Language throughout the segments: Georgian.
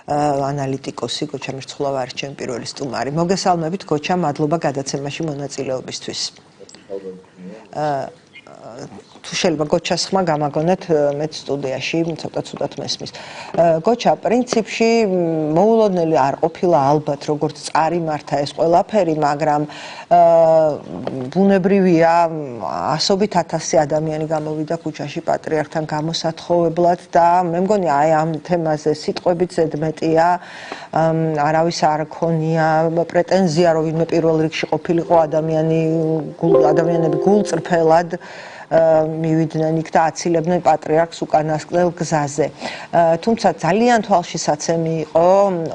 ანალიტიკოსი გოჩა მირცხულავა არის ჩემი პირველი სტუმარი. მოგესალმებით გოჩა, მადლობა გადაცემაში მონაწილეობისთვის. თუ შეიძლება გოჩას ხმა გამაგონეთ მეც სტუდიაში ცოტა ცუდად მესმის. გოჩა პრინციპში მოულოდნელი არ ყოფილა ალბათ როგორც წარიმართა ეს ყველაფერი, მაგრამ ბუნებრივია ასობით ათასი ადამიანი გამოვიდა ქუჩაში პატრიარქთან გამოსათხოვებლად და მე მგონი აი ამ თემაზე სიტყვებით ზედმეტია არავის არ ქონია პრეტენზია რომ ვინმე პირველ რიგში ყოფილიყო ადამიანები გულწრფელად მივიდნენ იქ და აცილებდნენ პატრიარქს უკანასკნელ გზაზე. თუმცა ძალიან თვალშისაცემი იყო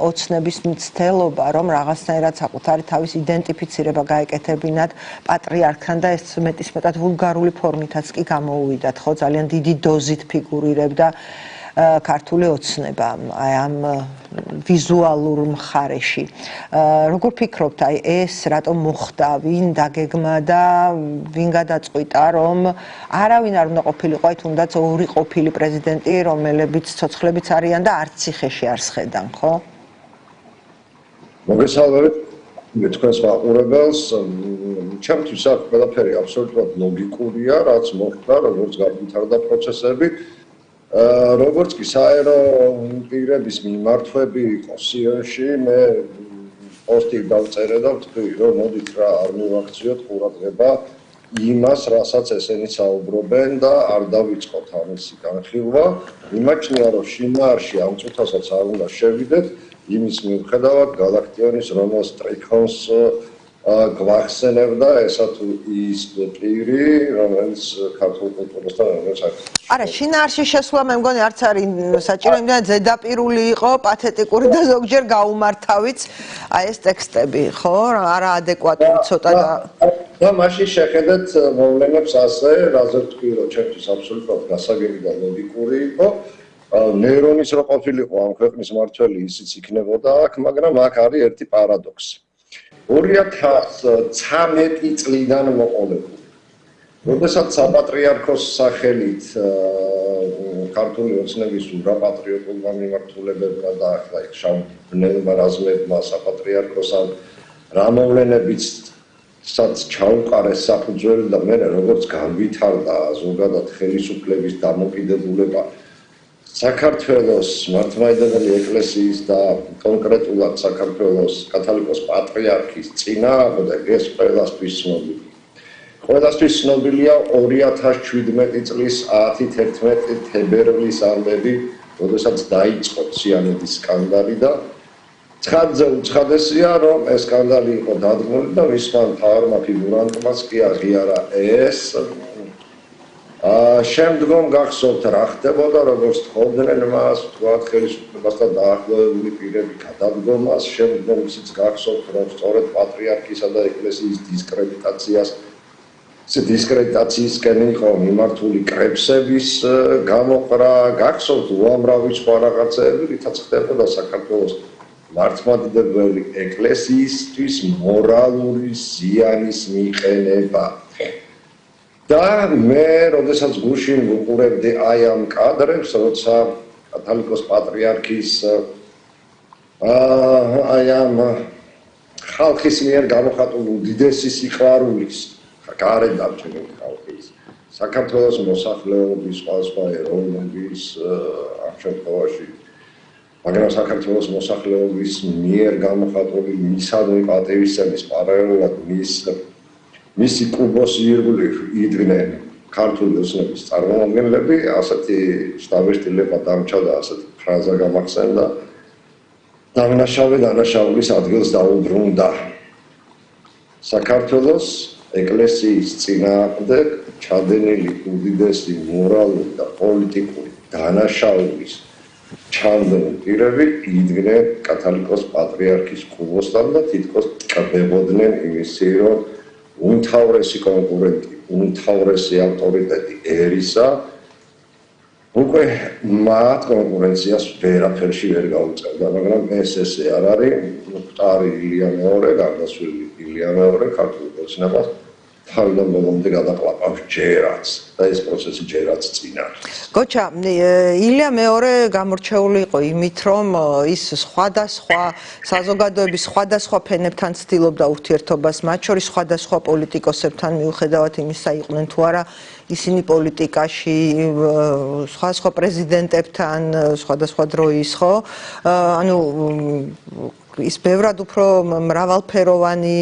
ოცნების მცდელობა, რომ რაღაცნაირად საკუთარი თავის იდენტიფიცირება გაეკეთებინათ პატრიარქთან და ეს მეტისმეტად ვულგარული ფორმითაც კი გამოუვიდათ, ხო, ძალიან დიდი დოზით ფიგურირებდა ქართული ოცნება აი ამ ვიზუალურ მხარეში. როგორ ფიქრობთ, აი ეს რატომ მოხდა, ვინ დაგეგმა და ვინ გადაწყვიტა, რომ არავინ არ უნდა ყოფილიყო, აი თუნდაც ორი ყოფილი პრეზიდენტი, რომელებიც ცოცხლებიც არიან და არც ციხეში არ სხედან, ხო? მოგესალმებით თქვენს მაყურებელს. ჩემთვის აქ ყველაფერი აბსოლუტურად ლოგიკურია, რაც მოხდა, როგორც განვითარდა პროცესები. როგორც კი საერო პირების მიმართვები იყო სიონში, მე პოსტი დავწერე და ვთქვი, რომ მოდით რა არ მივაქციოთ ყურადღება იმას, რასაც ესენი საუბრობენ და არ დავიწყოთ ამისი განხილვა. იმაჩნია, რომ შინაარსში ამ წუთასაც არ უნდა შევიდეთ, იმის მიუხედავად გალაქტიონის რომელ სტრიქონს გვახსენებდა ესა თუ ის პირი, რომელიც ქართულ კულტურასთან არის. არა, შინაარსში შესვლა მე მგონი არც არის საჭირო, იმდენად ზედაპირული იყო, პათეტიკური და ზოგჯერ გაუმართავიც აი ეს ტექსტები, ხო? არა ადეკვატური ცოტა და მაშინ შეხედეთ მოვლენებს ასე, რაზე ვთქვი, რომ ჩემთვის აბსოლუტურად გასაგები და ლოგიკური იყო. ნეირონის რო ყოფილიყო ამ ქვეყნის მმართველი, ისიც იქნებოდა აქ, მაგრამ აქ არის ერთი პარადოქსი. 2013 წლიდან მოყოლებული. როდესაც საპატრიარქოს სახელით ქართული ოცნების ურაპატრიოტულმა მიმართულებებმა და ახლა იქ შავბნელმა რაზმებმა საპატრიარქოსთან რა მოვლენებიც ჩაუყარეს საფუძველი და მე როგორც განვითარდა ზოგადად ხელისუფლების დამოკიდებულება საქართველოს მართლმადიდებელი ეკლესიის და კონკრეტულად საქართველოს კათოლიკოს პატრიარქის წინააღმდეგ ეს ყველასთვის ცნობილია. ყველასთვის ცნობილია 2017 წლის 10-11 თებერვლის ამბები, როდესაც დაიწყო ციანიდის სკანდალი და ცხადზე უცხადესია, რომ ეს სკანდალი იყო დადგმული და მისმა მთავარმა ფიგურანტმაც კი აღიარა ეს შემდგომ გახსოვთ რა ხდებოდა, როგორც თხოვდნენ მას, თქვათ ხელისუფლებასთან დაახლოებული პირები გადადგომას, შემდგომ ისიც გახსოვთ, რომ სწორედ პატრიარქისა და ეკლესიის დისკრედიტაციისკენ იყო მიმართული კრებსების გამოყრა, გახსოვთ უამრავი სხვა რაღაცები, რითაც ხდებოდა საქართველოს მართლმადიდებელი ეკლესიისთვის მორალური ზიანის მიყენება. და მე, როდესაც გუშინ ვუყურებდი აი ამ კადრებს, როცა კათოლიკოს პატრიარქის აი ამ ხალხის მიერ გამოხატულ უდიდესი სიყვარულის, გარეთ დარჩენილი ხალხის, საქართველოს მოსახლეობის სხვადასხვა ეროვნების ამ შემთხვევაში, მაგრამ საქართველოს მოსახლეობის მიერ გამოხატული მისადმი პატივისცემის პარალელურად მისი კუბოს ირგვლივ იდგნენ ქართული ოცნების წარმომადგენლები, ასეთი შთაბეჭდილება დამჭა და ასეთი ფრაზა გამახსენდა დანაშაულის ადგილს დაუბრუნდა. საქართველოს ეკლესიის წინააღმდეგ ჩადენილი უდიდესი მორალური და პოლიტიკური დანაშაულის ჩანდრული პირები იდგნენ კათოლიკოს პატრიარქის კუბოსთან და თითქოს ტკბებოდნენ იმისი, რომ უმთავრესი კონკურენტი, უმთავრესი ავტორიტეტი ერისა უკვე მათ კონკურენციას ვერაფერში ვერ გაუწევდა, მაგრამ ეს ესე არ არის. მკვდარი ილია მეორე, გარდაცვლილი ილია მეორე ქართულ ოცნებას თავიდან ბოლომდე გადაყლაპავს ჯერაც. და ეს პროცესი ჯერაც წინა. გოჩა, ილია მეორე გამორჩეული იყო იმით, რომ ის სხვადასხვა საზოგადოების სხვადასხვა ფენებთან ცდილობდა ურთიერთობას, მათ შორის სხვადასხვა პოლიტიკოსებთან, მიუხედავად იმისა, იყვნენ თუ არა ისინი პოლიტიკაში, სხვადასხვა პრეზიდენტებთან, სხვადასხვა დროის, ხო? ანუ ის ბევრად უფრო მრავალფეროვანი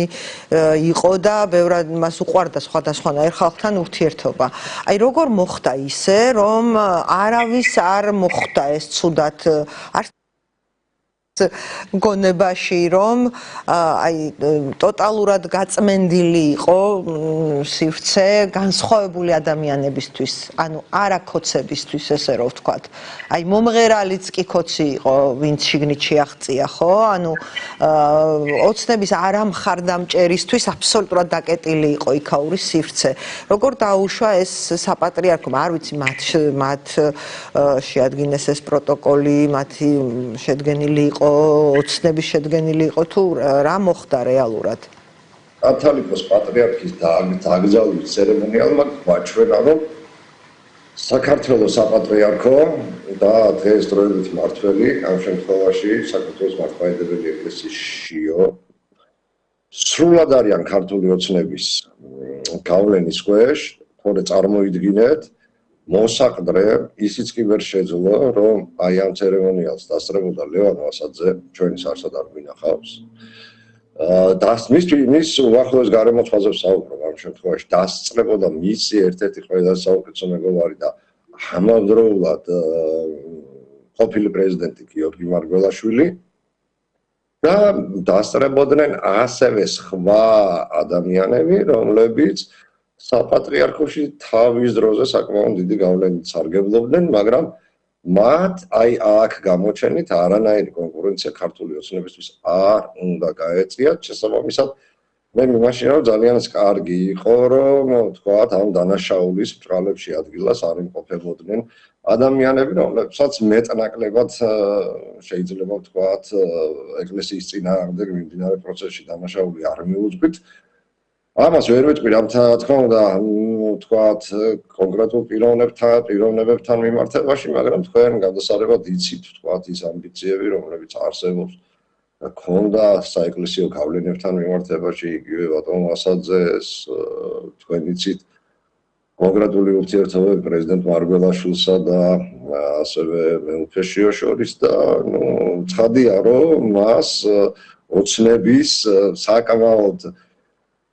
იყო და ბევრად მას უყვარდა სხვადასხვანაირ ხალხთან ურთიერთობა. აი როგორ მოხდა ისე, რომ არავის არ მოხდა ეს ცუდად გონებაში, რომ აი ტოტალურად გაწმენდილი იყო სივრცე განსხვავებული ადამიანებისთვის, ანუ არაქოცებისთვის, ესე რომ ვთქვათ. აი მომღერალიც კი ქოცი იყო, ვინც შიგნით შეაღწია, ხო? ანუ ოცნების არამხარდამჭერისთვის აბსოლუტურად დაკეტილი იყო იქაური სივრცე. როგორ დაუშვა ეს საპატრიარქომ, არ ვიცი, მათ შეადგინეს ეს პროტოკოლი, მათი შედგენილი იყო ოცნების შედგენილი იყო თუ რა მოხდა რეალურად? კათოლიკოს პატრიარქის დაკრძალვის ცერემონიალმა გვაჩვენა, რომ საქართველოს საპატრიარქო და დღესდღეობით მმართველი, ამ შემთხვევაში საქართველოს მართლმადიდებელი ეკლესიის შიო, სრულად არიან ქართული ოცნების გავლენის ქვეშ, თორე წარმოიდგინეთ, მოსაყდრე ისიც კი ვერ შეძლო, რომ აი ამ ცერემონიალს დასწრებოდა ლევან ვასაძე, ჩვენი სარსად არ გვინახავს. მის უახლოეს გარემოწმაზე ვსაუბრობ ამ შემთხვევაში, დასწრებოდა მისი ერთ-ერთი ყველაზე საუკეთესო მეგობარი და ამავდროულად ყოფილი პრეზიდენტი გიორგი მარგველაშვილი და დასწრებოდნენ ასევე სხვა ადამიანები, რომლებიც საპატრიარქოში თავის დროზე საკმაოდ დიდი გავლენით სარგებლობდნენ, მაგრამ მათ აი აქ გამოჩენით არანაირი კონკურენცია ქართული ოცნებისთვის არ უნდა გაეწიათ. შესაბამისად, მე მიმაშინა რომ ძალიან კარგი იყო, რომ თქვათ ამ დანაშაულის ბრალებში ადგილას არ იმყოფებოდნენ ადამიანები, რომლებსაც მეტნაკლებად შეიძლება ვთქვათ ეკლესიის წინააღმდეგ მიმდინარე პროცესში დანაშაული არ მიუძღვით. ამას ვერ ვიტყვი, რა თქმა უნდა, ვთქვათ, კონკრეტულ პიროვნებებთან მიმართებაში, მაგრამ თქვენ გადასარევად იცით, ვთქვათ, ის ამბიციები, რომლებიც არსებობს და ქონდა საეკლესიო გავლენებთან მიმართებაში, იგივე ბატონ ვასაძეს, თქვენ იცით, კონკრეტული ურთიერთობები პრეზიდენტ მარგველაშვილსა და ასევე მეუფე შიოს შორის და ცხადია, რომ მას ოცნების საკმაოდ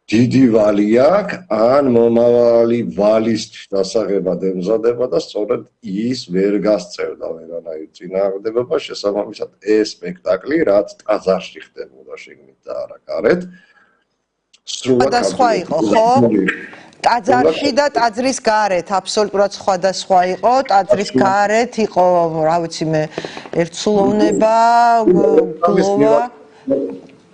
დიდი ვალი აქვს, ან მომავალი ვალის დასაღებად ემზადება და სწორედ ის ვერ გასწევდა ვერანაირ წინააღმდეგობა, შესაბამისად ეს სპექტაკლი, რაც ტაძარში ხდებოდა შიგნით და არა გარეთ, სრულად სხვადასხვა იყო, ხო? ტაძარში და ტაძრის გარეთ აბსოლუტურად სხვადასხვა იყო, ტაძრის გარეთ იყო, რა ვიცი მე, ერთსულოვნება, გლოვა.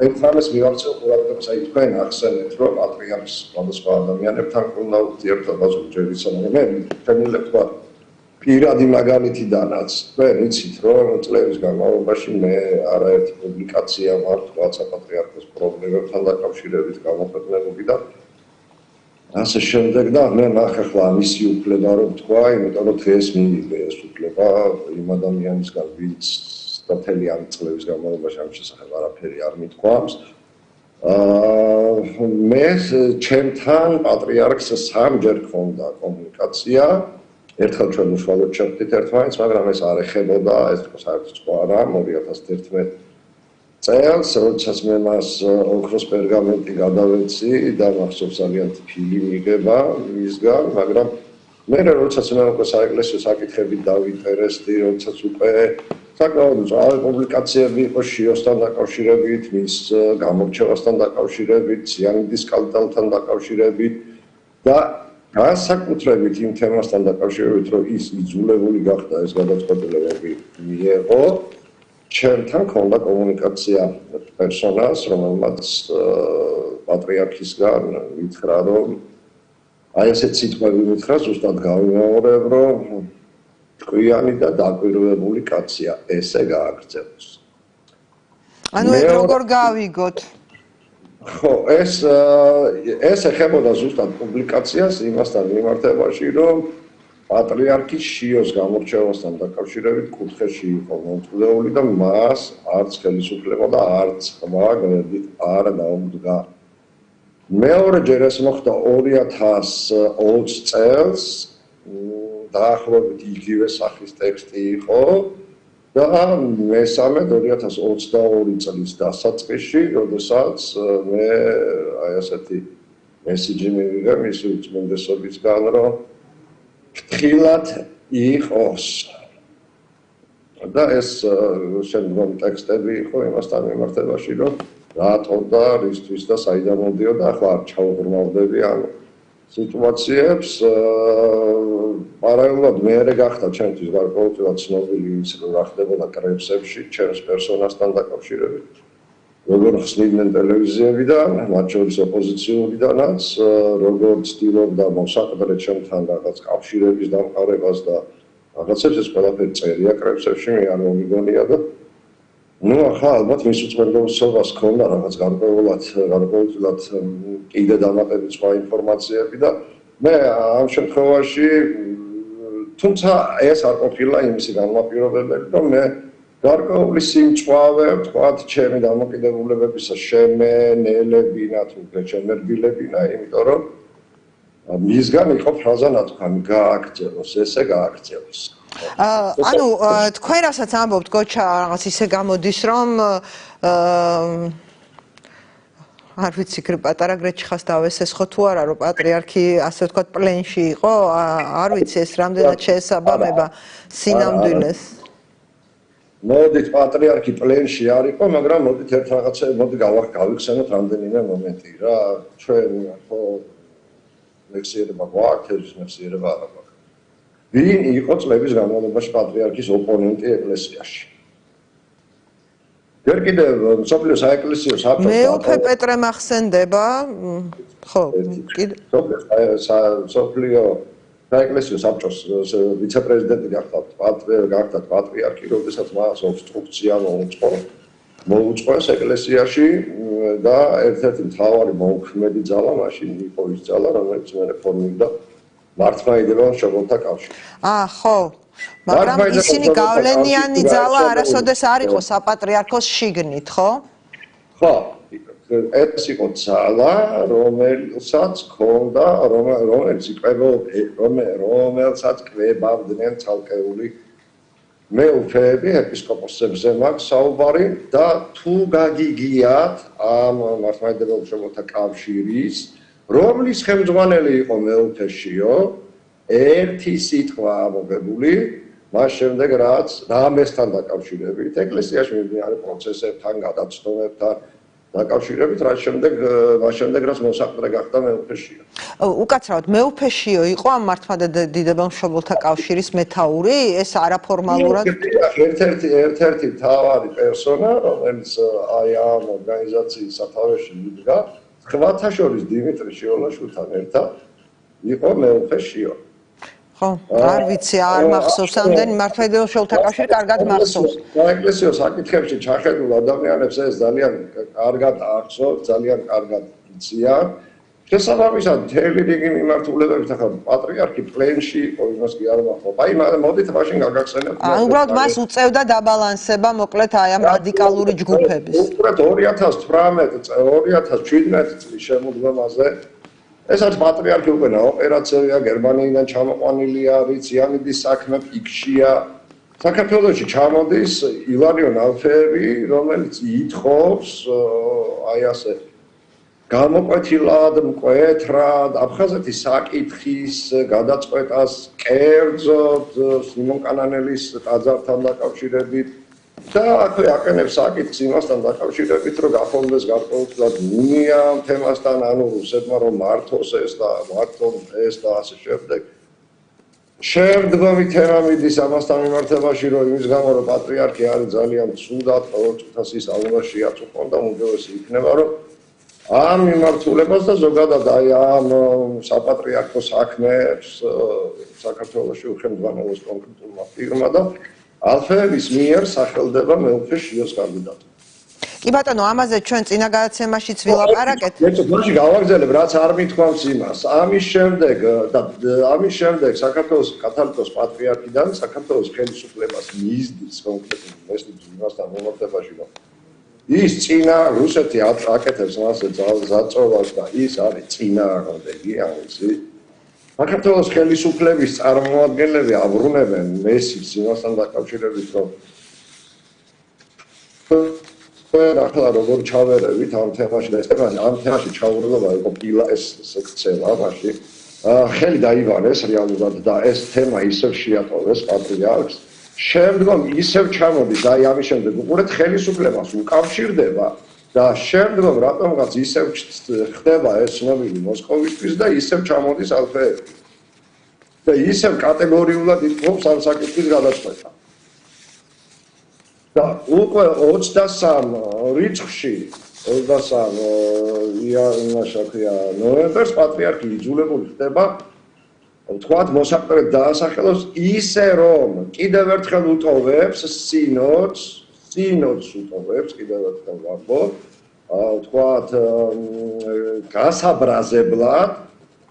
ერთმანეთს მივაქცევ ყურადღებას, აი თქვენ ახსენეთ, რომ პატრიარქს სხვადასხვა ადამიანებთან ჰქონდა ურთიერთობა ზოგჯერისა, მაგრამ მე ვთქვა პირადი მაგალითიდანაც, თქვენ იცით, რომ წლების განმავლობაში მე არაერთი პუბლიკაცია მართლა საპატრიარქოს პრობლემებთან დაკავშირებით გამოქვეყნებული და ასე შემდეგ და მე ნახე ამისი უფლება რომ თქვა, იმიტომ რომ დღეს მიიღე ეს უფლება იმ ადამიანისგან, ვინც და მთელი ამ წლების განმავლობაში ამ შესახებ არაფერი არ მithქვამს. მე ჩემთან პატრიარქს სამჯერ ჰქონდა კომუნიკაცია. ერთხელ ჩვენ უშუალოდ შევხვდით ერთმანეთს, მაგრამ ეს არ ეხებოდა, ეს თქო საერთოდ სხვა რა, 2011 წელს, როდესაც მე მას ოქროს პერგამენტი გადავეცი და მახსოვს ძალიან ფილი მიღება მისგან, მაგრამ მე როდესაც მე უკვე საეკლესიო საკითხებით დავინტერესდი, როდესაც უკვე საკმაოდ მწვავე პუბლიკაციები იყო შიოსთან დაკავშირებით, მის გამორჩევასთან დაკავშირებით, ციანიდის სკანდალთან დაკავშირებით და განსაკუთრებით იმ თემასთან დაკავშირებით, რომ ის იძულებული გახდა ეს გადაწყვეტილებები მიეღო, ჩემთან ჰქონდა კომუნიკაცია პერსონას, რომელმაც პატრიარქისგან მითხრა, რომ აი ესეთ სიტყვები მითხრა, ზუსტად გავიმეორებ, რომ ჭკვიანი და დაკვირვებული კაცია, ესე გააგრძელოს. ანუ ეგ როგორ გავიგოთ? ხო, ეს ეხებოდა ზუსტად პუბლიკაციას იმასთან მიმართებაში, რომ პატრიარქი შიოს გამორჩევასთან დაკავშირებით კუთხეში იყო მომწყვდეული და მას არც ხელისუფლება და არც ხმა გვერდით არ დაუმდგა. მეორეჯერ ეს მოხდა 2020 წელს, დაახლოებით იგივე სახის ტექსტი იყო და მესამე 2022 წლის დასაწყისში, როდესაც მე აი ასეთი მესიჯი მივიღე მისი უწმინდესობისგან, რომ ფრთხილად იყოს. და ეს შემდგომ ტექსტები იყო იმასთან მიმართებაში, რომ რატო და რისთვის და საიდან მოდიოდა, ახლა არ ჩავღრმავდები ამ სიტუაციებს. პარალელურად მეერე გახდა ჩემთვის გარკვეულწილად ცნობილი ის, რომ რა ხდებოდა კრებსებში, ჩემს პერსონასთან დაკავშირებით. როგორ ხსნიდნენ ტელევიზიებიდან, მათ შორის ოპოზიციურიდანაც, როგორ ცდილობდა მოსაყდრე ჩემთან რაღაც კავშირების დამყარებას და რაღაცებს ეს ყველაფერი წერია კრებსებში, მე არ მომიგონია და ნუ ახლა ალბათ მის უწყებელობას ქონდა რაღაც გარკვეულწილად კიდე დამატებით სხვა ინფორმაციები და მე ამ შემთხვევაში თუმცა ეს არ ყოფილა იმისი განმაპირობებელი, რომ მე გარკვეული სიმწვავე, ვთქვათ, ჩემი დამოკიდებულებებისა შემენელებინა თუ შემერბილებინა, იმიტომ რომ მისგან იყო ფრაზა ნათქვამი გააგრძელოს, ესე გააგრძელოს. ანუ თქვენ რასაც ამბობთ გოჩა რაღაც ისე გამოდის რომ არ ვიცი პატარა გრეჩხას დავესესხო თუ არა რომ პატრიარქი ასე ვთქვათ პლენში იყო არ ვიცი ეს რამდენად შეესაბამება სინამდვილეს მოდით პატრიარქი პლენში არ იყო მაგრამ მოდით ერთ რაღაცა მოდი გავიხსენოთ რამდენიმე მომენტი რა ჩვენ ხო მეხსიერება გვაქვს მეხსიერება არა გვაქვს ვინ იყო წლების განმავლობაში პატრიარქის ოპონენტი ეკლესიაში ჯერ კიდევ სოფლიო საეკლესიო საბჭოს მეუფე პეტრე მახსენდება ხო კიდე სოფლიო საეკლესიო საბჭოს ვიცე-პრეზიდენტი გახდა პატრიარქი, როდესაც მას ობსტრუქცია მოუწყო ეკლესიაში და ერთ-ერთი მთავარი მოქმედი ძალა მაშინ იყო ის ძალა, რომელიც მე რეფორმობდა მართლმადიდებელ მშობელთა კავშირს. ხო. მაგრამ ისინი გავლენიანი ძალა არასოდეს არ იყო საპატრიარქოს შიგნით, ხო? ხო. ეს იყო ძალა, რომელსაც ქონდა, რომელსაც კვებავდნენ ცალკეული მეუფეები, ეპისკოპოსებზე მაქვს საუბარი და თუ გაგიგიათ ამ მართლმადიდებელ მშობელთა კავშირის, რომლის ხელმძღვანელი იყო მეუფეშიო, ერთი სიტყვა ამოგებული, მას შემდეგ რაც რამესთან დაკავშირებით, ეკლესიაში მიმდინარე პროცესებთან, გადაცდომებთან დაკავშირებით, მას შემდეგ რაც მოსაყდრე გახდა მეუფეშიო. უკაცრავად მეუფეშიო იყო ამ მართლმადიდებელ მშობელთა კავშირის მეთაური, ეს არაფორმალურად ერთ-ერთი მთავარი პერსონა, რომელიც აი ამ ორგანიზაციის სათავეში იდგა, სხვათა შორის დიმიტრი შიოლაშვილთან ერთად იყო მეუფეშიო. ხო, არ ვიცი, არ მახსოვს ამდენი მართლმადიდებელ მშობელთა კავშირი კარგად მახსოვს. საეკლესიო საკითხებში ჩახედულ ადამიანებს ეს ძალიან კარგად ახსოვს, ძალიან კარგად იციან. შესაბამისად, მთელი რიგი მიმართულებებით ახლა პატრიარქი პლენში იყო, იმას კი არ მახსოვს. აი, მოდით მაშინ გაგახსენებთ. უბრალოდ მას უწევდა დაბალანსება, მოკლედ აი ამ რადიკალური ჯგუფების. უბრალოდ 2017 წლის შემოდგომაზე ეს არის პატრიარქი უკვე ოპერაციაა, გერმანიიდან ჩამოყვანილი არის, იანიდის საქმე პიქშია. საქართველოში ჩამოდის ილარიონ ალფეევი, რომელიც ითხოვს აი ასე გამოკვეთილად, მკვეთრად აფხაზეთის საკითხის გადაწყვეტას კერძოდ სიმონ კანანელის ტაძართან დაკავშირებით და აქვე აყენებს საკითხს იმასთან დაკავშირებით, რომ გაფორმდეს გარკვეულწილად უნია თემასთან, ანუ რუსებმა რომ მართოს ეს და მართონ ეს და ასე შემდეგ. შემდგომი თემა მიდის ამასთან მიმართებაში, რომ იმის გამო რომ პატრიარქი არის ძალიან ცუდად, ყოველწუთას ის ალმაშიაც უყონდა, უმჯობესი იქნება, რომ ამ მიმართულებას და ზოგადად აი ამ საპატრიარქო საქმეებს საქართველოში უხელმძღვანელობს კონკრეტულმა ფირმა და ალფეევის მიერ სახელდება მეუფე შიოს კანდიდატი. კი ბატონო, ამაზე ჩვენ წინა გადაცემაშიც ვილაპარაკეთ. მაშინ გავაგზავნებ, რაც არ მithქვამს იმას. ამის შემდეგ საქართველოს კათოლიკოს პატრიარქიდან საქართველოს ხელისუფლებას მისდის კონკრეტულ მესტიძინასთან მომართებაში, რომ ის წინა რუსეთი აკეთებს მასე ზაწოლას და ის არის წინააღმდეგი ამისი. საქართველოს ხელისუფლების წარმომადგენლები აბრუნებენ მესის იმასთან დაკავშირებით, რომ ახლა როგორ ჩავერევით ამ თემაში და ეს ამ თემაში ჩაურლობა იყო ეს ქცევა მაშინ ხელი დაიბანეს რეალურად და ეს თემა ისევ შეატოვეს პატრიარქს შემდგომ ისევ ჩამოდის აი ამის შემდეგ უყურეთ ხელისუფლებას უკავშირდება და შემდგომ რატომღაც ისევ ხდება ეს ცნობილი მოსკოვისთვის და ისევ ჩამოდის ალფეები და ისევ კატეგორიულად ითხოვს ამ საკითხის გადაწყვეტა და უკვე 23 რიცხვში 23 ნოემბერს პატრიარქი იძულებული ხდება ვთქვათ მოსაყრეთ დაასახელოს ისე რომ კიდევ ერთხელ უტოვებს სინოდს უტოვებს კიდევ ერთხელ ვამბობ ვთქვათ გასაბრაზებლად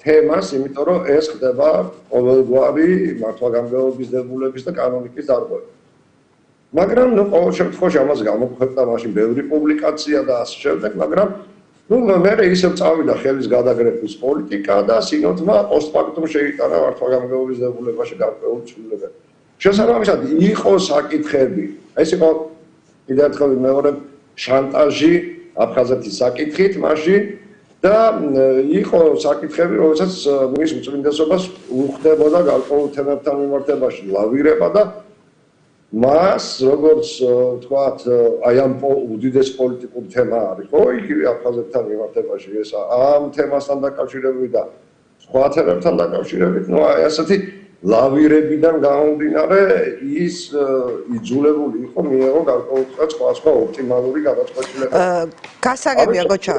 თემას იმიტომ რომ ეს ხდება ყოველგვარი მართვა-გამგეობის დებულების და კანონიკის დარღვევა მაგრამ ნუ ყოველ შემთხვევაში ამას გამოგვხვდა მაშინ ბევრი პუბლიკაცია და ასე შემდეგ, მაგრამ ნუ მე ისევ წავიდა ხელის გადაგრეხვის პოლიტიკა და სინოდმა პოსტფაქტუმ შეიტანა მართვა-გამგეობის დებულებაში გარკვეული ცვლილებები. შესაბამისად იყო საკითხები, ეს იყო კიდევ ერთხელ მეორე შანტაჟი აფხაზეთის საკითხით მაშინ და იყო საკითხები, რომელსაც მის უწმინდესობას უხდებოდა გარკვეულ თემებთან მიმართებაში ლავირება და მას როგორც ვთქვათ აი ამ უდიდეს პოლიტიკურ თემა არის ხო იგივე აფხაზეთთან მიმართებაში ეს ამ თემასთან დაკავშირებით და სხვა თემებთან დაკავშირებით ნუ აი ასეთი ლავირებიდან გამომდინარე ის იძულებული იყო მიეღო გარკვეულწილად სხვა ოპტიმალური გადაწყვეტილება გასაგებია გოჩა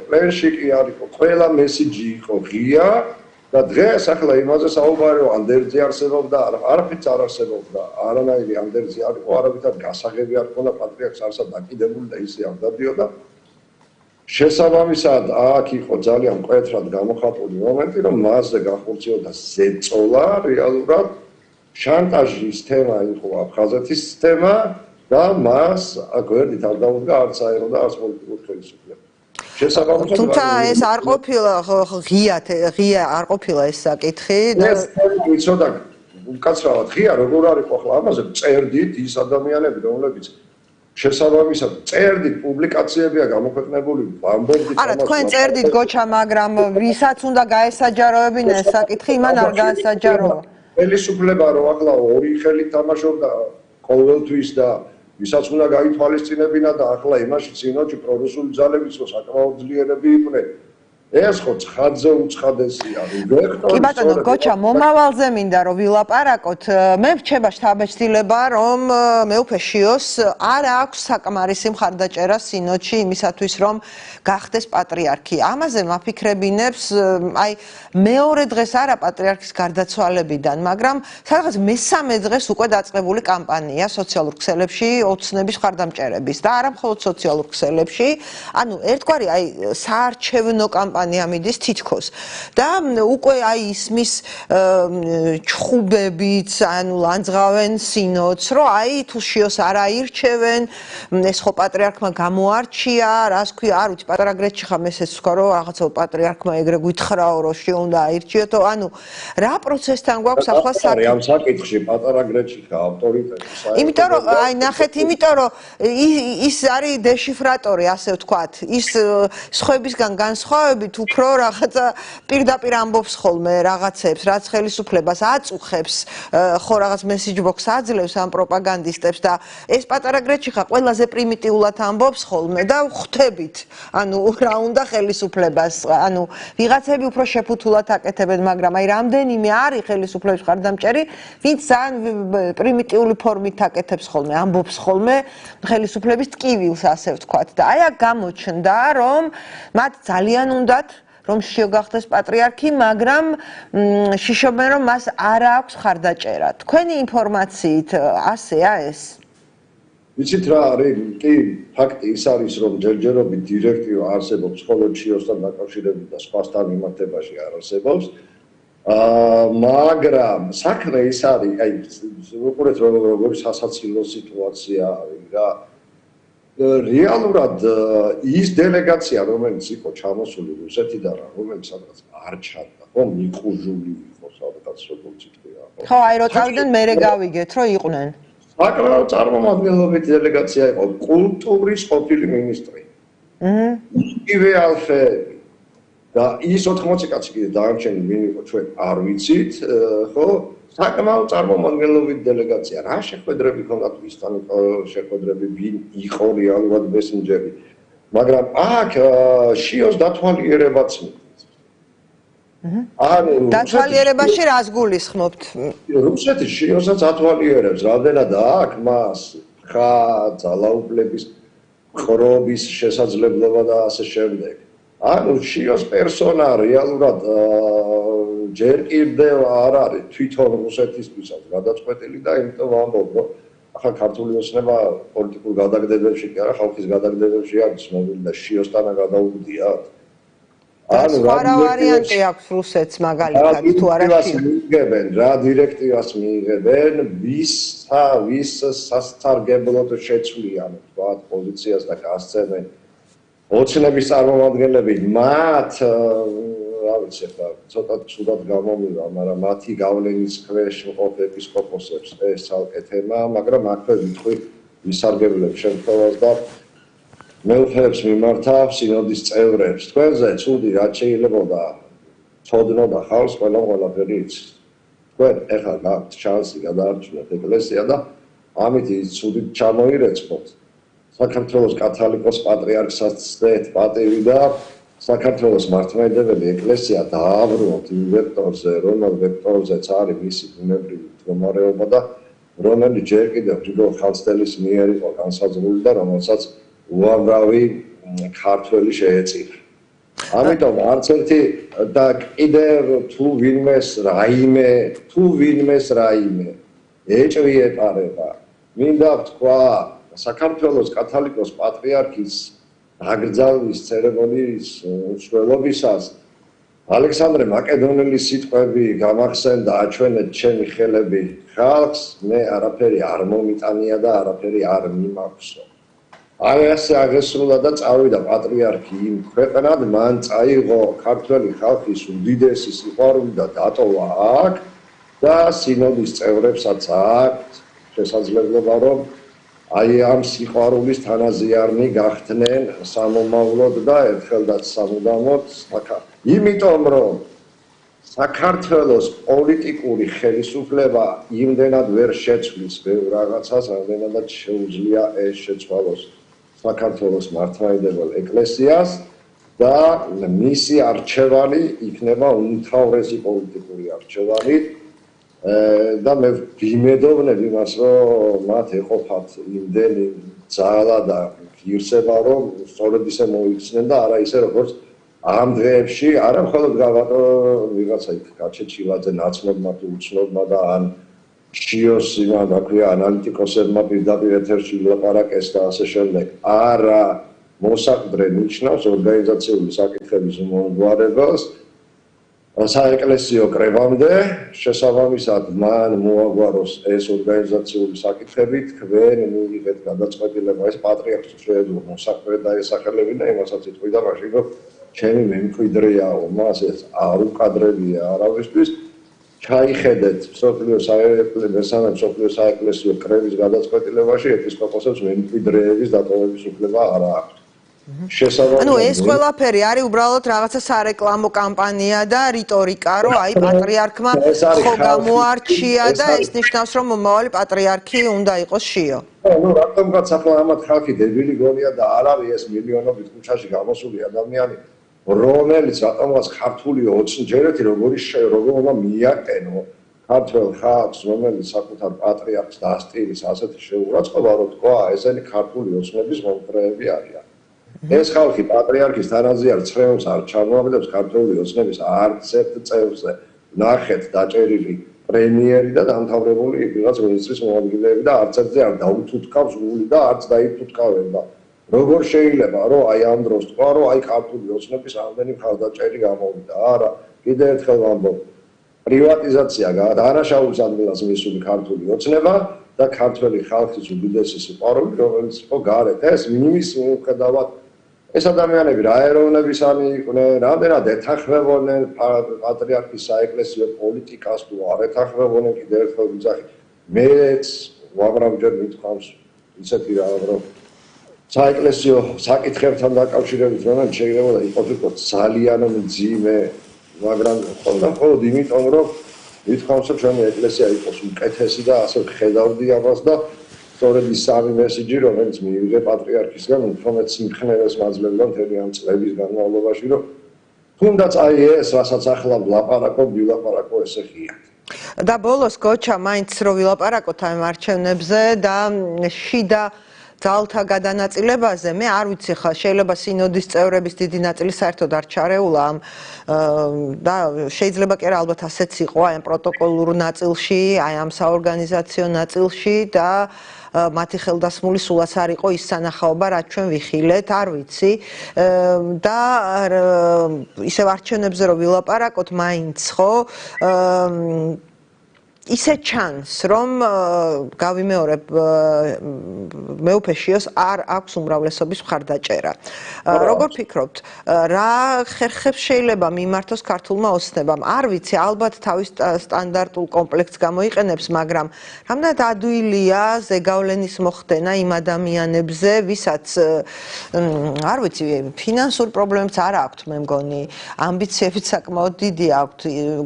პლენში კი არ იყო ყველა მესიჯი იყო ღია და დღეს ახლა იმაზე საუბარი რომ ანდერძი არსებობდა არაფერიც არ არსებობდა არანაირი ანდერძი არ იყო არავითარ გასაღები არ ჰქონდა პატრიარქს არსა დაკიდებული და ისე არ დადიოდა შესაბამისად აქ იყო ძალიან მკვეთრად გამოხატული მომენტი რომ მასზე გახორციელდა ზეწოლა რეალურად შანტაჟის თემა იყო აფხაზეთის თემა და მას გვერდით არ დაუდგა არც აერო და არც პოლიტიკური ხელისუფლება თუმცა ეს არ ყოფილა ღია არ ყოფილა ეს საკითხი და ვიცოდა უკაცრავად ღია როგორ არის ახლა ამაზე წერდით ის ადამიანები რომლებიც შესაბამისად წერდით პუბლიკაციებია გამოქვეყნებული ვამბობდით არა თქვენ წერდით გოჩა მაგრამ ვისაც უნდა გაესაჯაროებინა ეს საკითხი იმან არ გაესაჯაროა ხელისუფლება რომ ახლა ორი ხელით თამაშობდა ყოველთვის და ვისაც უნდა გაითვალისწინებინა და ახლა იმაში წინოჩი პრორუსული ძალებიც რო საკმაოდ ძლიერები იყვნენ ეს ხო ცხადზე უცხადესია ვექტორი კი ბატონო გოჩა მომავალზე მინდა რომ ვილაპარაკოთ მე ვჩება შთაბეჭდილება რომ მეუფე შიოს არ აქვს საკმარისი მხარდაჭერა სინოდში იმისათვის რომ გახდეს პატრიარქი ამაზე მაფიქრებინებს აი მეორე დღეს არა პატრიარქის გარდაცვალებიდან მაგრამ სადღაც მესამე დღეს უკვე დაწყებული კამპანია სოციალურ ქსელებში ოცნების მხარდამჭერების და არა მხოლოდ სოციალურ ქსელებში ანუ ერთგვარი აი საარჩევნო კამპანია მიდის თითქოს და უკვე აი ისმის ჩხუბებიც ანუ ლანძღავენ სინოდს რომ აი თუ შიოს არ აირჩევენ ეს ხო პატრიარქმა გამოარჩია რას ქვია არ ვიცი პატარა გრეჩი ხომ ესეც თქვა რომ რაღაცა პატრიარქმა ეგრე გითხრაო რომ შიო უნდა აირჩიეთო ანუ რა პროცესთან გვაქვს ახლა საკითხი ამ საკითხში პატარა გრეჩი ხა ავტორიტეტი იმიტომ რომ აი ნახეთ იმიტომ რომ ის არის დეშიფრატორი ასე ვთქვათ ის სხვებისგან განსხვავებით უფრო რაღაცა პირდაპირ ამბობს ხოლმე რაღაცებს რაც ხელისუფლებას აწუხებს ხო რაღაც message box აძლევს ამ პროპაგანდისტებს და ეს პატარა გრეჩი ხა ყველაზე პრიმიტიულად ამბობს ხოლმე და ხვდებით ანუ რა უნდა ხელისუფლებას ანუ ვიღაცები უფრო შეფუთულად აკეთებენ მაგრამ აი რამდენიმე არის ხელისუფლების მხარდამჭერი ვინც ძალიან პრიმიტიული ფორმით აკეთებს ხოლმე ამბობს ხოლმე ხელისუფლების ტკივილს ასე ვთქვათ და აი აქ გამოჩნდა რომ მათ ძალიან უნდათ რომ შიო გახდეს პატრიარქი, მაგრამ შიშობენ რომ მას არ აქვს მხარდაჭერა. თქვენი ინფორმაციით ასეა ეს? ვიცით რა არის კი ფაქტი ის არის რომ ჯერჯერობით დირექტივა არსებობს მხოლოდ შიოსთან დაკავშირებით და სხვასთან მიმართებაში არ არსებობს მაგრამ საქმე ის არის აი უყურეთ როგორი სასაცილო სიტუაცია არის რა რეალურად ის დელეგაცია რომელიც იყო ჩამოსული რუსეთიდან რომელიც სადღაც არ ჩანდა ხო მიყუჟული იყო სადღაც როგორც ითქვა ხო აი რო წავიდნენ მერე გავიგეთ რომ იყვნენ საკრავად წარმომადგენლობით დელეგაცია იყო კულტურის ყოფილი მინისტრი იგივე ალფეები და ის 80 კაცი კიდე დაარჩენი ვინ იყო ჩვენ არ ვიცით ხო საკმაოდ წარმომადგენლობით დელეგაცია რა შეხვედრები ქონდათ ვისთან შეხვედრები ვინ იყო რეალურად მესენჯერი მაგრამ აქ შიოს დათვალიერებაც დათვალიერებაში რას გულისხმობთ რუსეთი შიოსაც ათვალიერებს რამდენად აქ მას ხა ძალაუფლების ხრობის შესაძლებლობა და ასე შემდეგ ანუ შიოს პერსონა რეალურად ჯერ კიდევ არ არის თვითონ რუსეთისთვისაც გადაწყვეტილი და იმიტომ ვამბობ რომ ახლა ქართული ოცნება პოლიტიკურ გადაგდებებში კი არა ხალხის გადაგდებებში არის ცნობილი და შიოსთანა გადაუგდიათ ანუ რა ვარიანტი აქვს რუსეთს მაგალითად თუ არა მიიღებენ რა დირექტივას მიიღებენ ვის სასწარგებლოდ შეცვლიან თქვათ პოლიციას და გასცემენ ოცნების წარმომადგენლები მათ რა ვიცი ახლა ცოტა ცუდად გამომივა მაგრამ მათი გავლენის ქვეშ მყოფ ეპისკოპოსებს ეს ცალკე თემა მაგრამ აქვე ვიტყვი ვისარგებლებ შემთხვევას და მეუფეებს მიმართავ სინოდის წევრებს თქვენზე ცუდი რაც შეიძლებოდა ცოდნოდა ხალხს ყველაფერი იცის თქვენ ეხლა გაქვთ შანსი გადაარჩინოთ ეკლესია და ამით ის ცუდი ჩამოირეცხოთ საქართველოს კათოლიკოს პატრიარქსაც წეთ პატივი და საქართველოს მართლმადიდებელი ეკლესია დააბრუნოთ იმ ვექტორზე რომელ ვექტორზეც არის მისი ბუნებრივი მდგომარეობა და რომელიც ჯერ კიდევ ჯგუფ ხალხსდელის მიერ იყო განსაზღვრული და რომელსაც უამრავი ქართველი შეეწირა. ამიტომ არც ერთი და კიდევ თუ ვინმეს რაიმე ეჭვი ეტარება. მინდა ვთქვა საქართველოს კათოლიკოს პატრიარქის დაკრძალვის ცერემონიის მსვლელობისას ალექსანდრე მაკედონელის სიტყვები გამახსენდა აჩვენეთ ჩემი ხელები ხალხს მე არაფერი არ მომიტანია და არაფერი არ მიმაქვსო. აი ასე აგესრულა და წავიდა პატრიარქი იმ ქვეყნად მან წაიღო ქართველი ხალხის უდიდესი სიყვარული და დატოვა აქ და სინოდის წევრებსაც აქვთ შესაძლებლობა რომ აი ამ სიყვარულის თანაზიარნი გახდნენ სამომავლოდ და ერთხელაც სამუდამოდ იმიტომ რომ საქართველოს პოლიტიკური ხელისუფლება იმდენად ვერ შეცვლის ბევრ რაღაცას რამდენადაც შეუძლია ეს შეცვალოს საქართველოს მართლმადიდებელ ეკლესიას და მისი არჩევანი იქნება უმთავრესი პოლიტიკური არჩევანი და მე ვიმედოვნებ იმას რომ მათ ეყოფათ იმდენი ძალა და ღირსება რომ სწორედ ისე მოიქცნენ და არა ისე როგორც ამ დღეებში არა მხოლოდ გავატო ვიღაცა იქ გაჩეჩილაძე ნაცნობმა თუ უცნობმა და ან შიოს იმან რა ქვია ანალიტიკოსებმა პირდაპირ ეთერში ვილაპარაკეს და ასე შემდეგ არა მოსაყდრე ნიშნავს ორგანიზაციული საკითხების მომგვარებელს საეკლესიო კრებამდე შესაბამისად მან მოაგვაროს ეს ორგანიზაციული საკითხები თქვენ მიიღეთ გადაწყვეტილება ეს პატრიარქს შეეძლო მოსაყდრე დაესახელებინა იმასაც იტყვი და მაშინ რომ ჩემი მემკვიდრეაო მას ეს არ უკადრებია არავისთვის ჩაიხედეთ მსოფლიო საეკლესიო კრების გადაწყვეტილებაში ეპისკოპოსებს მემკვიდრეების დატოვების უფლება არ აქვს ანუ ეს ყველაფერი არის უბრალოდ რაღაცა სარეკლამო კამპანია და რიტორიკა, რომ აი პატრიარქმა ხო გამოარჩია და ეს ნიშნავს, რომ მომავალი პატრიარქი უნდა იყოს შიო. ნუ რატომღაც ახლა ამათ ხალხი დებილი გონია და არ არის ეს მილიონობით ქუჩაში გამოსული ადამიანი, რომელიც რატომღაც ქართული ოცნჯერეთი როგორ უნდა მიაყენო ქართველ ხალხს, რომელიც საკუთარ პატრიარქს დასტირის ასეთი შეურაცხყოფა, რომ თქვა, ესენი ქართული ოცნების მომხრეები არიან. ეს ხალხი პატრიარქის თანაზე არ ცრემლს არ ჩამოაგდებს ქართული ოცნების არც ერთ წევრზე ნახეთ დაჭერილი პრემიერი და დამთავრებული ვიღაც მინისტრის მოადგილეები და არც ერთზე არ დაუთუთკავს გული და არც დაითუთკავენ და როგორ შეიძლება რომ აი ამ დროს თქვა რომ აი ქართული ოცნების ამდენი მხარდაჭერი გამოვიდა არა კიდევ ერთხელ ვამბობ პრივატიზაცია არაშაულის ადგილას მისული ქართული ოცნება და ქართველი ხალხის უდიდესი სიყვარული რომელიც იყო გარეთ ეს მის მიუხედავად ეს ადამიანები რა ეროვნებისანი იყვნენ, რამდენად ეთანხმებოდნენ პატრიარქის საეკლესიო პოლიტიკას თუ არ ეთანხმებოდნენ კიდევ ერთხელ ვიძახი მეც უამრავჯერ მithავს ისეთი რაღაც რომ საეკლესიო საკითხებთან დაკავშირებით რომელიც შეიძლება იყოს უფრო ძალიან მძიმე მაგრამ მხოლოდ იმიტომ რომ მithავს რომ ჩვენი ეკლესია იყოს უკეთესი და ასე ხედავდი ამას და სწორედ ის სამი მესიჯი რომელიც მიიღე პატრიარქისგან უფრო მეც სიმხნევეს მაძლევდა მთელი ამ წლების განმავლობაში რომ თუნდაც აი ეს რასაც ახლა ვილაპარაკო ესე ღია და ბოლოს გოჩა მაინც რო ვილაპარაკოთ ამ არჩევნებზე და შიდა ძალთა გადანაწილებაზე მე არ ვიცი ხა შეიძლება სინოდის წევრების დიდი ნაწილი საერთოდ არ ჩარეულა ამ და შეიძლება კი არა ალბათ ასეც იყო აი ამ პროტოკოლურ ნაწილში აი ამ საორგანიზაციო ნაწილში და მათი ხელდასმული სულაც არ იყო ის სანახაობა რაც ჩვენ ვიხილეთ არ ვიცი და ისევ არჩევნებზე რო ვილაპარაკოთ მაინც ხო ისე ჩანს რომ გავიმეორებ მეუფე შიოს არ აქვს უმრავლესობის მხარდაჭერა როგორ ფიქრობთ რა ხერხებს შეიძლება მიმართოს ქართულმა ოცნებამ არ ვიცი ალბათ თავის სტანდარტულ კომპლექტს გამოიყენებს მაგრამ რამდენად ადვილია ზეგავლენის მოხდენა იმ ადამიანებზე ვისაც არ ვიცი ფინანსური პრობლემებიც არ აქვთ მე მგონი ამბიციებიც საკმაოდ დიდი აქვთ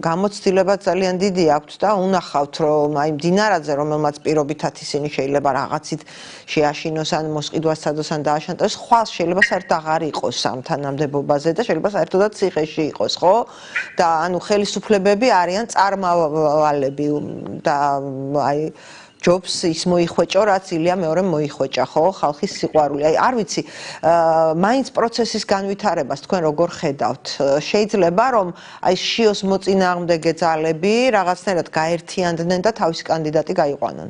გამოცდილებაც ძალიან დიდი აქვთ და ხავთ რომ აი მდინარაძე რომელმაც პირობითად ისინი შეიძლება რაღაცით შეაშინოს ან მოსყიდვას სადოს ან დააშანტოს ხვალ შეიძლება საერთოდ აღარ იყოს ამ თანამდებობაზე და შეიძლება საერთოდაც ციხეში იყოს ხო და ანუ ხელისუფლებები არიან წარმავალები და აი ჯობს ის მოიხვეჭო რაც ილია მეორემ მოიხვეჭა ხო ხალხის სიყვარული აი არ ვიცი მაინც პროცესის განვითარებას თქვენ როგორ ხედავთ შეიძლება რომ აი შიოს მოწინააღმდეგე ძალები რაღაცნაირად გაერთიანდნენ და თავისი კანდიდატი გაიყვანონ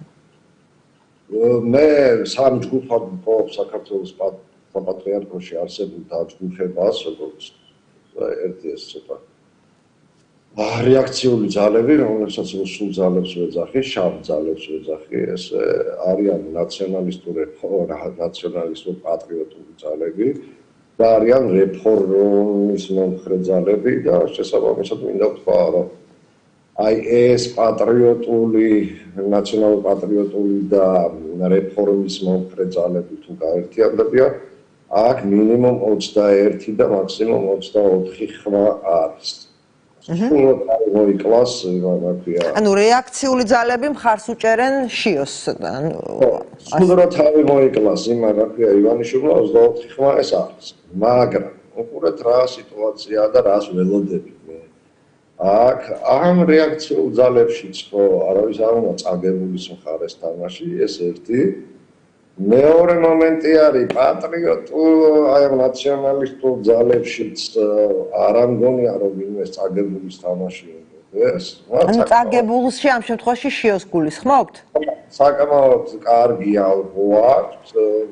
მე სამ ჯგუფად ვფიქრობ საქართველოს პატრიარქოში არსებულ დაჯგუფებას როგორც ერთი ეს ცოტა რეაქციული ძალები, რომელსაც სულ ძალებს ვეძახი, შავ ძალებს ვეძახი, ეს არიან ნაციონალისტურ პატრიოტული ძალები და არიან რეფორმის მომხრე ძალები და შესაბამისად მინდა ვთქვა, რომ აი ეს პატრიოტული, ნაციონალური პატრიოტული და რეფორმის მომხრე ძალები თუ გაერთიანდებიან, აქ მინიმუმ 21 და მაქსიმუმ 24 ხმა არის. მოიკლას რა ქვია ანუ რეაქციული ძალები მხარს უჭერენ შიოს სულ თავი მოიკლას იმ რა ქვია ივანიშვილმა 24 ხმა ეს არის მაგრამ უყურეთ რა სიტუაცია და რას ველოდებით მე აქ ამ რეაქციულ ძალებშიც ხო არავის არ უნდა წაგებულის მხარეს თამაში ეს ერთი მეორე მომენტი არის პატრიოტულ აი ამ ნაციონალისტურ ძალებშიც არ ამგონია რომ ვინმე წაგებულის თამაში ეს ანუ წაგებულში ამ შემთხვევაში შიოს გულისხმობთ საკმაოდ კარგი ალბო აქვს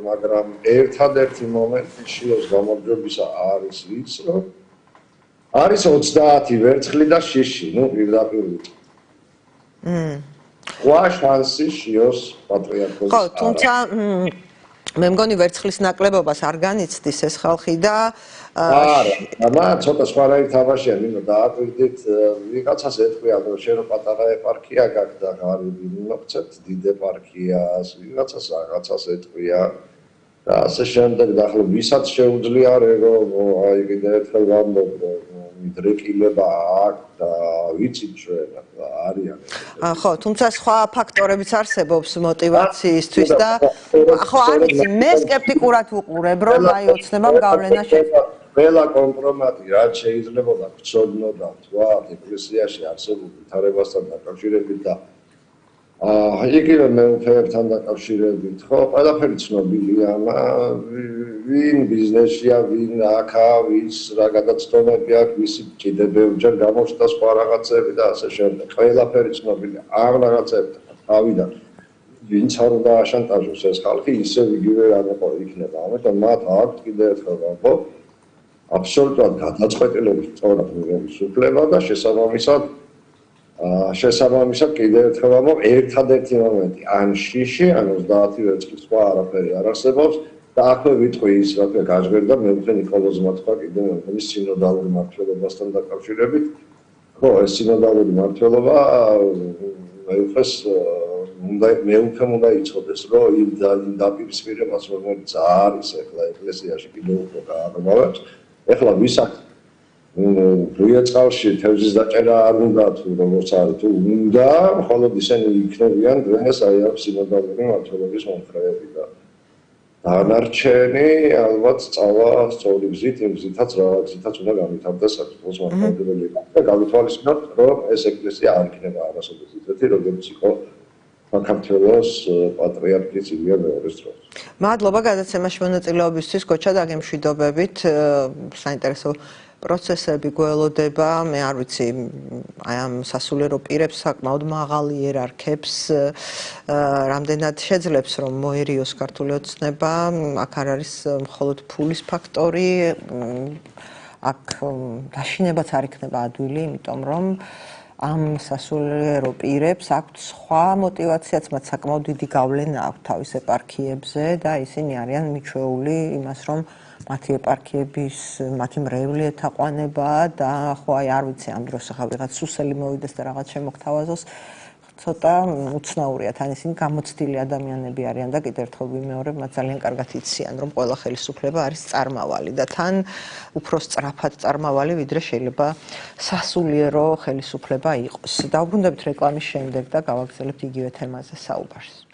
მაგრამ ერთადერთი მომენტი შიოს გამარჯვებისა არის ის რომ არის 30 ვერცხლი და შიში ნუ პირდაპირ ვა შანსი შიოს პატრიარქოს ხო თუმცა მე მგონი ვერცხლის ნაკლებობას არ განიცდის ეს ხალხი და არა ცოტა სხვანაირი თამაშია მინდა დააკვირდით ვიღაცას ეთქვია რომ შენ პატარა ეპარქია გაქვს და ღარიბი მოგცეთ დიდ ეპარქიას ვიღაცას რაღაცას ეთქვია და ასე შემდეგ და ახლა ვისაც შეუძლია რომ აი კიდევ ერთხელ ვამბობ რომ მიდრეკილება აქვს და ვიცით ჩვენ არიან ხო თუმცა სხვა ფაქტორებიც არსებობს мотиваციისთვის და ხო არ ვიცი მე სკეპტიკურად ვუყურებ რომ აი ოცნებამ გავლენა ყველა კომპრომატი რაც შეიძლება გწოდნოდა თქვა ეკლესიაში არსებულ ვითარებასთან დაკავშირებით და იგივე მეუფეებთან დაკავშირებით, ხო, ყველაფერი ცნობილია, ვინ ბიზნესია, ვინ აქა, ვის რა გადაცდომები აქვს, ვისი ჭიდებებჯერ გამოჩნდა სხვა რაღაცები და ასე შემდეგ. ყველაფერი ცნობილია. ამ რაღაცებთან თავიდან ვინც არ უნდა აშანტაჟოს ეს ხალხი, ისევ იგივე რამე იქნება. ამიტომ მათ აქვთ კიდევ ერთხელ ვამბობ, აბსოლუტურად გადაწყვეტილების სწორად მიღების უფლება და შესაბამისად კიდევ ერთხელ ვამბობ, ერთადერთი მომენტი ან შიში, ან 30 ვერცხლის სხვა არაფერი არ არსებობს და აქვე ვიტყვი ის, რა თქმა უნდა, გაჟღერდა მეუღე ნიკოლოზმა თქვა კიდევ მეუღლის სინოდალური მმართველობასთან დაკავშირებით. ხო, ეს სინოდალური მმართველობა მეუღეს მეუფემ უნდა იცოდეს, რომ იმ დაპირისპირებას, რომელიც არის ახლა ეკლესიაში კიდევ უფრო გააღრმავებს, ახლა ვის აქვს რუიაწყალში თევზის დაჭერა არ უნდა თუ როგორც არის თუ უნდა, მხოლოდ ისინი იქნებიან დღეს აი ამ სინოდალური მმართველობის მომხრეები და დანარჩენი ალბათ სწავლა სწორი გზით, იმ გზითაც უნდა გამვითარდეს საქართველოს მართლმადიდებელი და გავითვალისწინოთ, რომ ეს ეკლესია არ იქნება არასოდეს ისეთი, როგორც იყო საქართველოს პატრიარქის ილია მეორის დროს. მადლობა გადაცემაში მონაწილეობისთვის, გოჩა დაგემშვიდობებით, საინტერესო პროცესები გველოდება, მე არ ვიცი, აი ამ სასულიერო პირებს საკმაოდ მაღალი იერარქებს რამდენად შეძლებს რომ მოერიოს ქართული ოცნება, აქ არ არის მხოლოდ ფულის ფაქტორი, აქ დაშინებაც არ იქნება ადვილი, იმიტომ რომ ამ სასულიერო პირებს აქვთ სხვა мотиваციაც, მათ საკმაოდ დიდი გავლენა აქვთ თავის ეპარქიებზე და ისინი არიან მიჩვეული იმას, რომ მათი ეპარქიების, მათი მრევლი ეთაყვანება და ხო აი არ ვიცი ამ დროს ახლა ვიღაც სუსელი მოვიდეს და რაღაც შემოგთავაზოს, ცოტა უცნაურია, თან ისინი გამოცდილი ადამიანები არიან და კიდევ ერთხელ ვიმეორებ, მათ ძალიან კარგად იციან, რომ ყველა ხელისუფლება არის წარმავალი და თან უფრო სწრაფად წარმავალი, ვიდრე შეიძლება სასულიერო ხელისუფლება იყოს. დავბრუნდებით რეკლამის შემდეგ და გავაგრძელებთ იგივე თემაზე საუბარს.